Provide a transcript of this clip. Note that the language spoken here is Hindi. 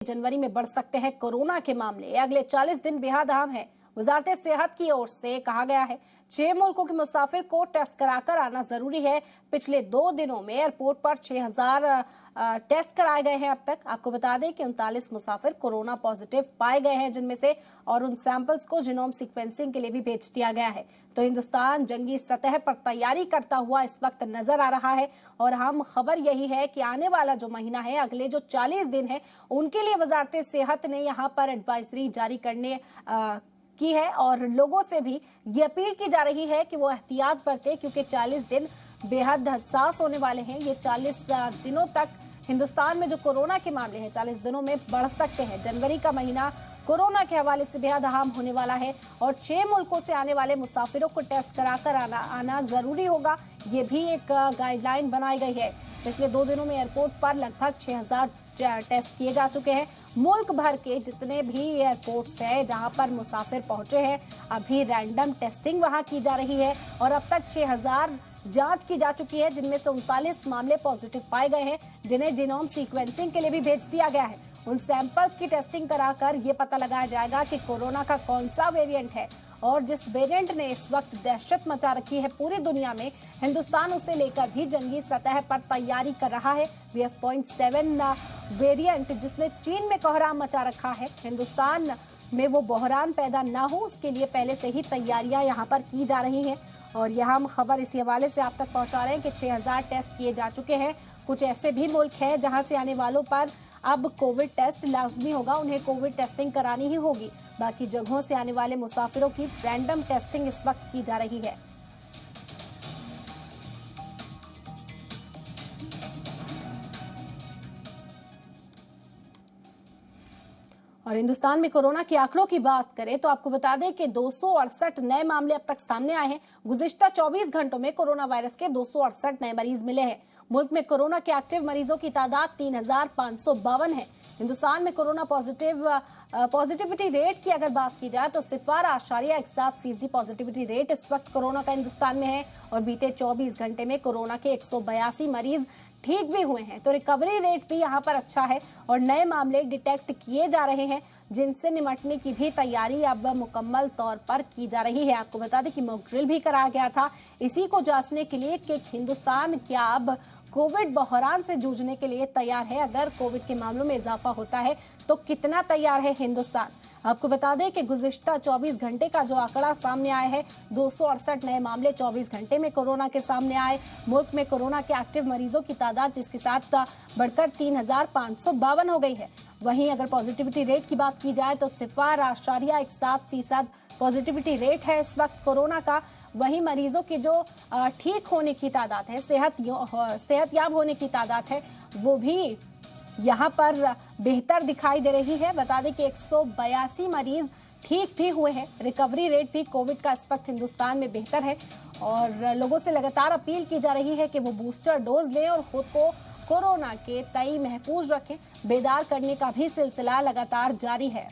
जनवरी में बढ़ सकते हैं कोरोना के मामले। अगले 40 दिन बेहद अहम है। वजारत सेहत की ओर से कहा गया है 6 मुल्कों के मुसाफिर को टेस्ट कराकर आना जरूरी है। पिछले 2 दिनों में एयरपोर्ट पर 6000 टेस्ट कराए गए हैं। अब तक आपको बता दें कि 39 मुसाफिर कोरोना पॉजिटिव पाए गए हैं, जिनमें से और उन सैंपल्स को जीनोम सीक्वेंसिंग के लिए भी भेज दिया गया है। तो हिंदुस्तान जंगी सतह पर तैयारी करता हुआ इस वक्त नजर आ रहा है। और हम खबर यही है कि आने वाला जो महीना है, अगले जो 40 दिन है, उनके लिए वजारत सेहत ने यहाँ पर एडवाइजरी जारी करने की है और लोगों से भी ये अपील की जा रही है कि वो एहतियात बरतें, क्योंकि 40 दिन बेहद हसास होने वाले हैं। ये 40 दिनों तक हिंदुस्तान में जो कोरोना के मामले हैं 40 दिनों में बढ़ सकते हैं। जनवरी का महीना कोरोना के हवाले से बेहद अहम होने वाला है और 6 मुल्कों से आने वाले मुसाफिरों को टेस्ट कराकर आना जरूरी होगा। ये भी एक गाइडलाइन बनाई गई है। पिछले 2 दिनों में एयरपोर्ट पर लगभग 6000 टेस्ट किए जा चुके हैं। मुल्क भर के जितने भी एयरपोर्ट्स हैं जहां पर मुसाफिर पहुंचे हैं, अभी रैंडम टेस्टिंग वहां की जा रही है और अब तक 6000 जांच की जा चुकी है, जिनमें से 39 मामले पॉजिटिव पाए गए हैं, जिन्हें जीनोम सीक्वेंसिंग के लिए भी भेज दिया गया है। उन सैंपल्स की टेस्टिंग कराकर ये पता लगाया जाएगा कि कोरोना का कौन सा वेरिएंट है और जिस वेरिएंट ने इस वक्त दहशत मचा रखी है पूरी दुनिया में, हिंदुस्तान उसे लेकर भी जंगी सतह पर तैयारी कर रहा है। BF.7 वेरिएंट जिसने चीन में कोहराम मचा रखा है, हिंदुस्तान में वो बहरान पैदा ना हो, उसके लिए पहले से ही तैयारियां यहाँ पर की जा रही हैं। और यहाँ हम खबर इसी हवाले से आप तक पहुँचा रहे हैं कि 6000 टेस्ट किए जा चुके हैं। कुछ ऐसे भी मुल्क हैं जहाँ से आने वालों पर अब कोविड टेस्ट लाजमी होगा, उन्हें कोविड टेस्टिंग करानी ही होगी। बाकी जगहों से आने वाले मुसाफिरों की रैंडम टेस्टिंग इस वक्त की जा रही है। और हिंदुस्तान में कोरोना के आंकड़ों की बात करें तो आपको बता दें कि 268 नए मामले अब तक सामने आए हैं। गुज़िश्ता 24 घंटों में कोरोना वायरस के 268 नए मरीज मिले हैं। मुल्क में कोरोना के एक्टिव मरीजों की तादाद 3552 है। हिंदुस्तान में कोरोना पॉजिटिविटी रेट की अगर बात की जाए तो 0.17% पॉजिटिविटी रेट इस वक्त कोरोना का हिंदुस्तान में है और बीते 24 घंटे में कोरोना के 182 मरीज ठीक भी हुए हैं। तो रिकवरी रेट भी यहाँ पर अच्छा है और नए मामले डिटेक्ट किए जा रहे हैं, जिनसे निपटने की भी तैयारी अब मुकम्मल तौर पर की जा रही है। आपको बता दें कि मॉक ड्रिल भी कराया गया था इसी को जांचने के लिए कि हिंदुस्तान क्या अब कोविड बहरान से जूझने के लिए तैयार है। अगर कोविड के मामलों में इजाफा होता है तो कितना तैयार है हिंदुस्तान। आपको बता दें कि गुज़िश्ता 24 घंटे का जो आंकड़ा सामने आया है, 268 नए मामले 24 घंटे में कोरोना के सामने आए। मुल्क में कोरोना के एक्टिव मरीजों की तादाद जिसके साथ बढ़कर 3552 हो गई है। वहीं अगर पॉजिटिविटी रेट की बात की जाए तो 0.17% पॉजिटिविटी रेट है इस वक्त कोरोना का। वहीं मरीजों की जो ठीक होने की तादाद है, सेहतयाब होने की तादाद है, वो भी यहाँ पर बेहतर दिखाई दे रही है। बता दें कि 182 मरीज ठीक भी हुए हैं। रिकवरी रेट भी कोविड का इस वक्त हिंदुस्तान में बेहतर है और लोगों से लगातार अपील की जा रही है कि वो बूस्टर डोज लें और खुद को कोरोना के तई महफूज रखें। बेदार करने का भी सिलसिला लगातार जारी है।